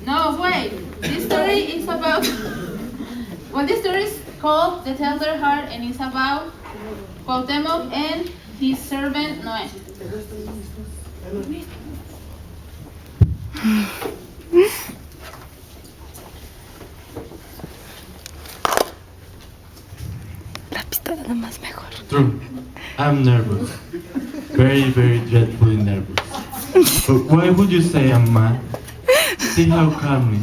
No, wait. This story is about. Well, this story is called The Tender Heart and it's about Cuauhtémoc and his servant Noé. La pistola la más mejor. True. I'm nervous. Very, very dreadfully nervous. But why would you say I'm mad? See how calmly,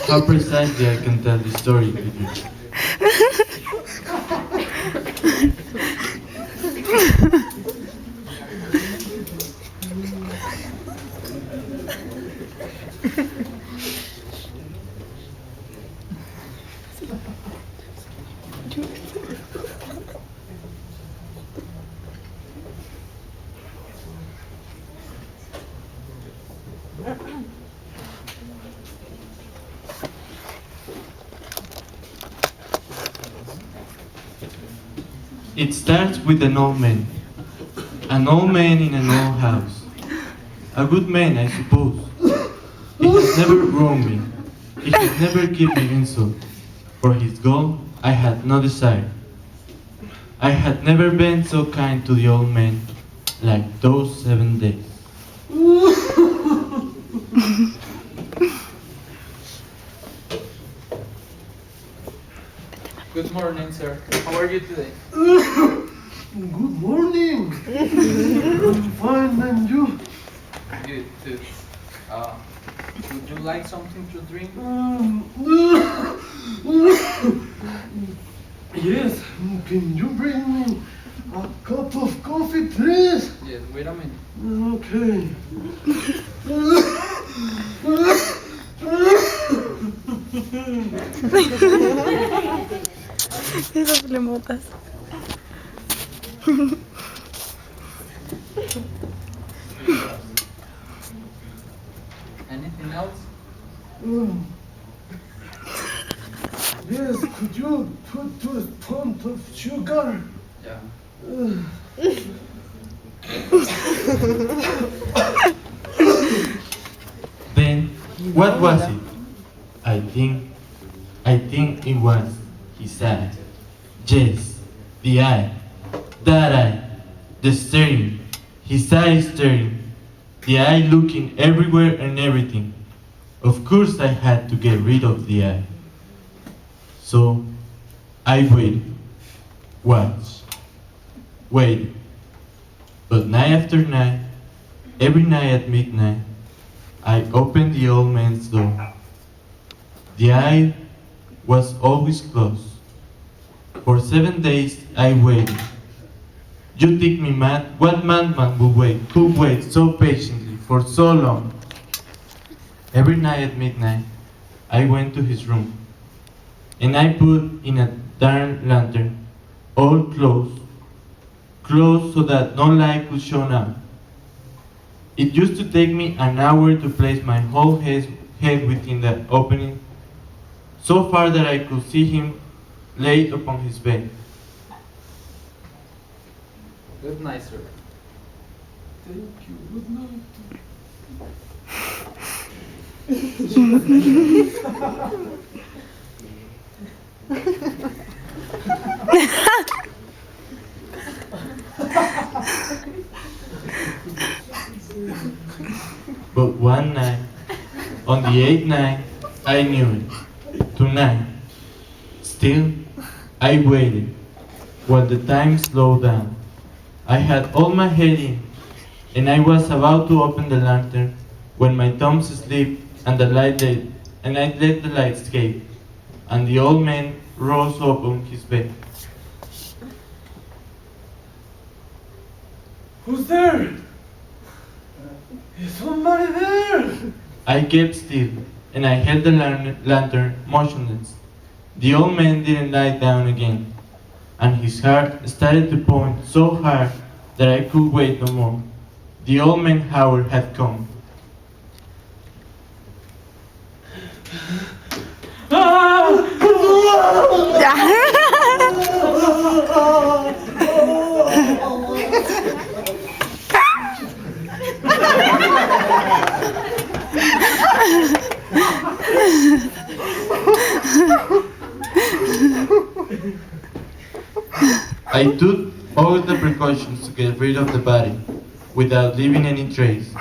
how precisely I can tell the story to you. It starts with an old man in an old house. A good man, I suppose. He has never wronged me. He has never given me insult. For his gold, I had no desire. I had never been so kind to the old man like those 7 days. Good morning, sir. How are you today? Good morning. I'm fine, and you? Good, too. Would you like something to drink? Yes. Can you bring me a cup of coffee, please? Yes, wait a minute. Okay. Esas flemotas. Anything else? Yes, could you put 2 spoons of sugar? Yeah. Then, what was it? I think it was his eye. Yes, the eye. That eye. The staring. His eye staring. The eye looking everywhere and everything. Of course I had to get rid of the eye. So, I waited. Watched. Waited. But night after night, every night at midnight, I opened the old man's door. The eye was always closed. For 7 days I waited. You think me mad? What madman would wait? Could wait so patiently for so long? Every night at midnight, I went to his room, and I put in a darn lantern, all closed so that no light could shine out. It used to take me an hour to place my whole head within the opening, so far that I could see him laid upon his bed. Good night, sir. Thank you. Good night. But one night, on the 8th night, I knew it. Tonight. Still, I waited, while the time slowed down. I had all my head in, and I was about to open the lantern when my thumbs slipped and I let the light escape, and the old man rose up on his bed. Who's there? Is somebody there? I kept still, and I held the lantern motionless. The old man didn't lie down again, and his heart started to pound so hard that I could wait no more. The old man Howard had come. I took all the precautions to get rid of the body without leaving any trace.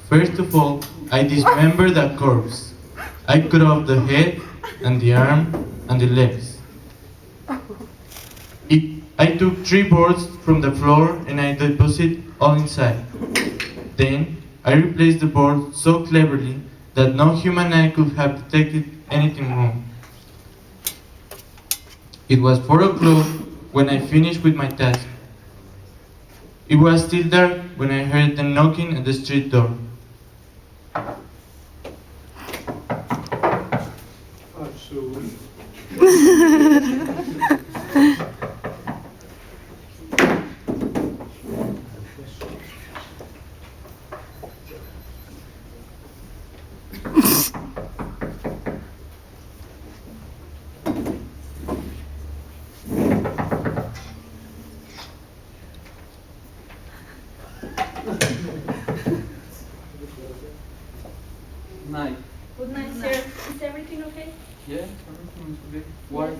First of all, I dismembered the corpse. I cut off the head and the arm and the legs. I took 3 boards from the floor and I deposited all inside. Then I replaced the board so cleverly that no human eye could have detected anything wrong. It was 4 o'clock when I finished with my task. It was still dark when I heard them knocking at the street door. Night. Good night, sir. Is everything okay? Yeah, everything is okay. Why?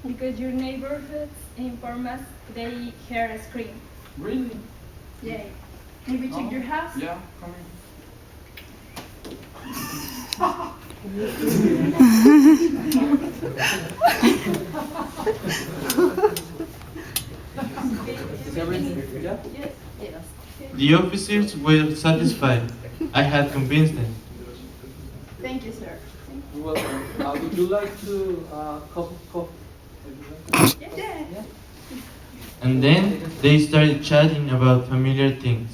Because your neighborhoods inform us they hear a scream. Really? Yeah. Maybe check your house? Yeah, come in. Is everything? Yeah? Yes. The officers were satisfied. I had convinced them. Thank you, sir. You're welcome. Would you like to cup of coffee? Yeah. And then they started chatting about familiar things.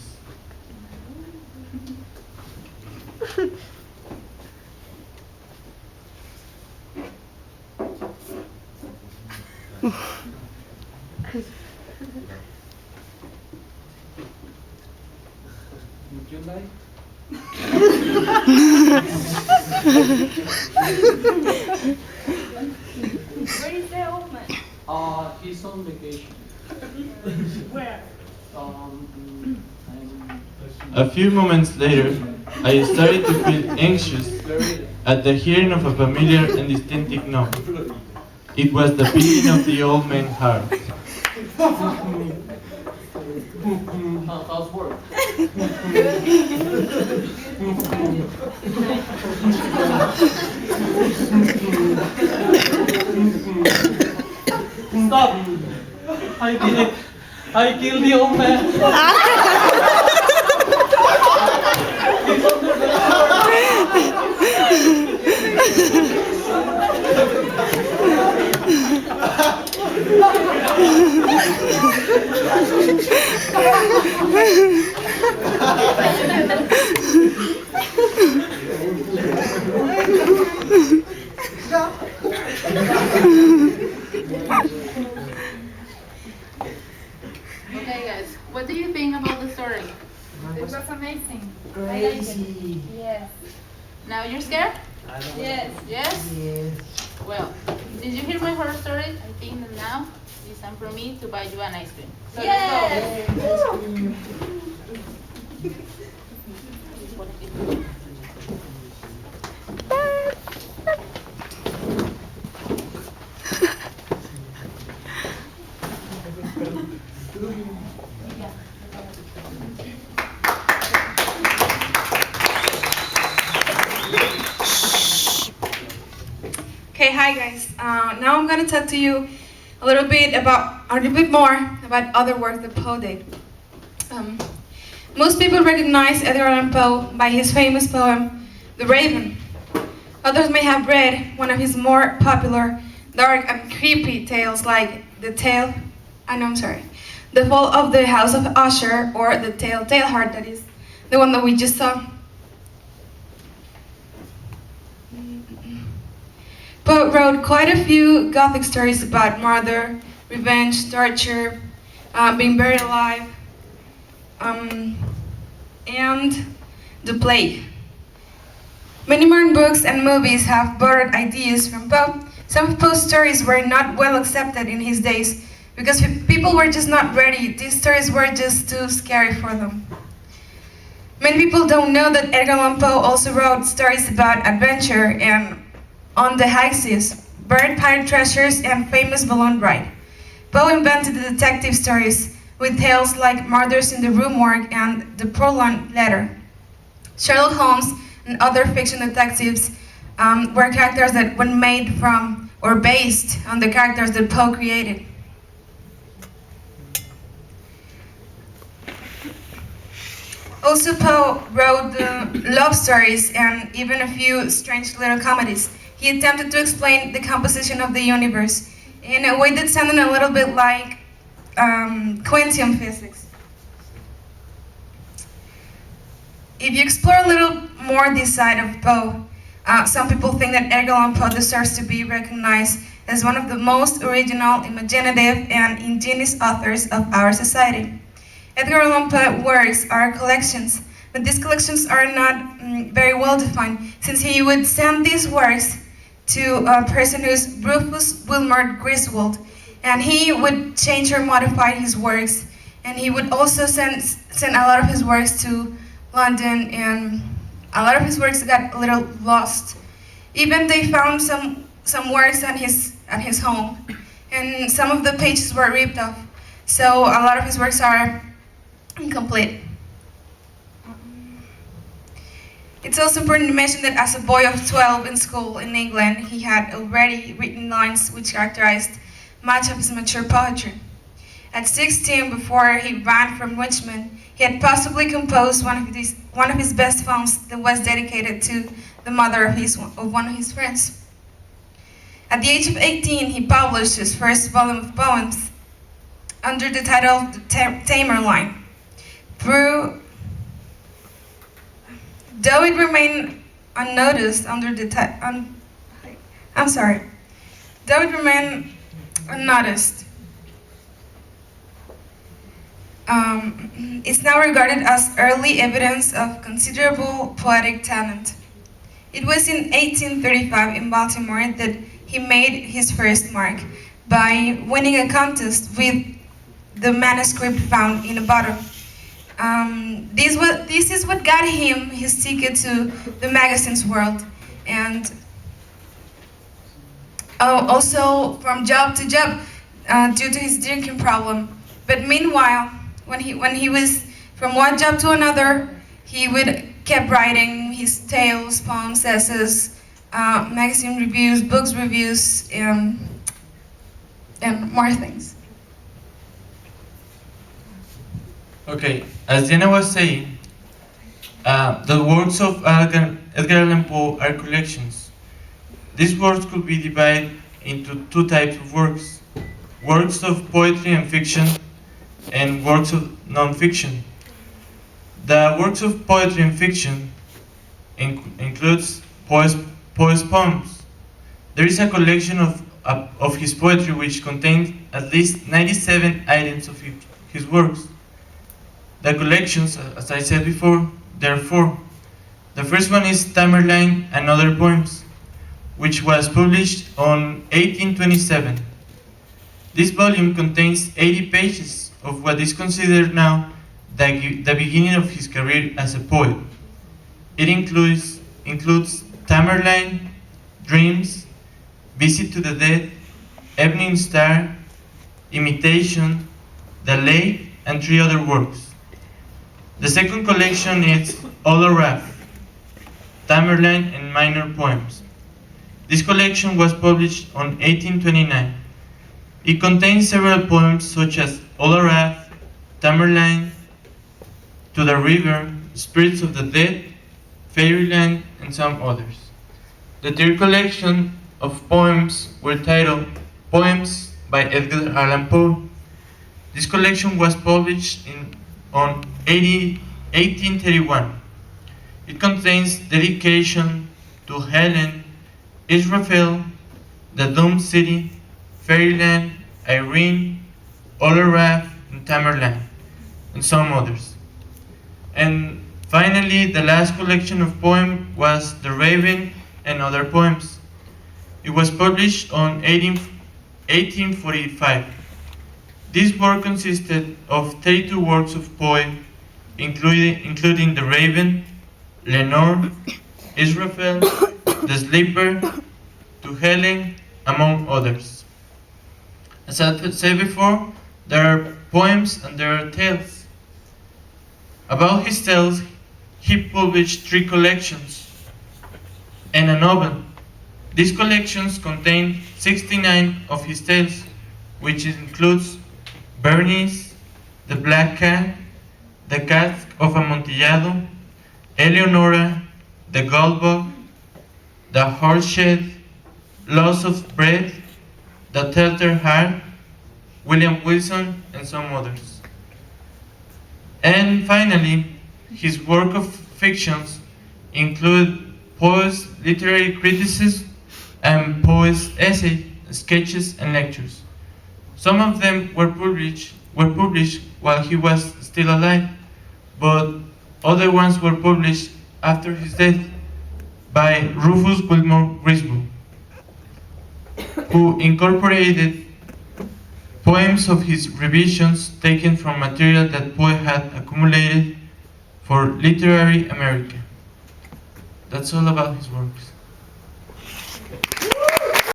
Would you like? Where is the old man? He's on vacation. Where? I'm A few moments later, I started to feel anxious very. at the hearing of a familiar and distinctive knock. It was the beating of the old man's heart. How's work? Stop! I did it! I killed the old man! Okay, guys, what do you think about the story? It was amazing. Crazy. Yes. Now you're scared? Yes. Yes? Yes. Well, did you hear my horror story? I think that now it's time for me to buy you an ice cream. So let's Yes. go. Okay, hi guys. Now I'm gonna talk to you a little bit more about other works that Poe did. Most people recognize Edgar Allan Poe by his famous poem, The Raven. Others may have read one of his more popular, dark and creepy tales like The Fall of the House of Usher, or The Telltale Heart, that is the one that we just saw. Poe wrote quite a few gothic stories about murder, revenge, torture, being buried alive, and the plague. Many modern books and movies have borrowed ideas from Poe. Some of Poe's stories were not well accepted in his days because people were just not ready. These stories were just too scary for them. Many people don't know that Edgar Allan Poe also wrote stories about adventure and on the high seas, buried pirate treasures, and famous balloon ride. Poe invented the detective stories with tales like Murders in the Rue Morgue and The Purloined Letter. Sherlock Holmes and other fiction detectives were characters that were made from or based on the characters that Poe created. Also, Poe wrote love stories and even a few strange little comedies. He attempted to explain the composition of the universe in a way that sounded a little bit like quantum physics. If you explore a little more this side of Poe, some people think that Edgar Allan Poe deserves to be recognized as one of the most original, imaginative, and ingenious authors of our society. Edgar Allan Poe works are collections, but these collections are not very well defined, since he would send these works to a person who's Rufus Wilmot Griswold, and he would change or modify his works, and he would also send a lot of his works to London, and a lot of his works got a little lost. Even they found some works at his home, and some of the pages were ripped off. So a lot of his works are incomplete. It's also important to mention that as a boy of 12 in school in England, he had already written lines which characterized much of his mature poetry. At 16, before he ran from Richmond, he had possibly composed one of his best poems that was dedicated to the mother of one of his friends. At the age of 18, he published his first volume of poems under the title The Tamer Line. Though it remained unnoticed it's now regarded as early evidence of considerable poetic talent. It was in 1835 in Baltimore that he made his first mark by winning a contest with the manuscript found in a bottle. This is what got him his ticket to the magazine's world, and also from job to job due to his drinking problem. But meanwhile, when he was from one job to another, he would kept writing his tales, poems, essays, magazine reviews, books reviews, and more things. Okay, as Diana was saying, the works of Edgar Allan Poe are collections. These works could be divided into two types of works: works of poetry and fiction, and works of non-fiction. The works of poetry and fiction includes Poe's poems. There is a collection of his poetry which contains at least 97 items of his works. The collections, as I said before, there are four. The first one is Tamerlane and Other Poems, which was published on 1827. This volume contains 80 pages of what is considered now the beginning of his career as a poet. It includes Tamerlane, Dreams, Visit to the Dead, Evening Star, Imitation, The Lake, and three other works. The second collection is Oloraf, Tamerlane and Minor Poems. This collection was published on 1829. It contains several poems such as Oloraf, Tamerlane, To the River, Spirits of the Dead, Fairyland, and some others. The third collection of poems were titled Poems by Edgar Allan Poe. This collection was published on 1831. It contains dedication to Helen, Israfel, the Doomed City, Fairyland, Irene, Oloraf, and Tamerlane, and some others. And finally, the last collection of poems was The Raven and Other Poems. It was published on 1845. This work consisted of 32 works of Poe, including The Raven, Lenore, Israfel, The Sleeper, To Helen, among others. As I said before, there are poems and there are tales. About his tales, he published 3 collections and a novel. These collections contain 69 of his tales, which includes Bernice, The Black Cat, The Cask of Amontillado, Eleonora, The Goldbug, The Horseshed, Loss of Bread, The Telltale Heart, William Wilson, and some others. And finally, his work of fictions include Poe's literary criticism and Poe's essay, sketches, and lectures. Some of them were published while he was still alive, but other ones were published after his death by Rufus Wilmore Griswold, who incorporated poems of his revisions taken from material that Poe had accumulated for Literary America. That's all about his works.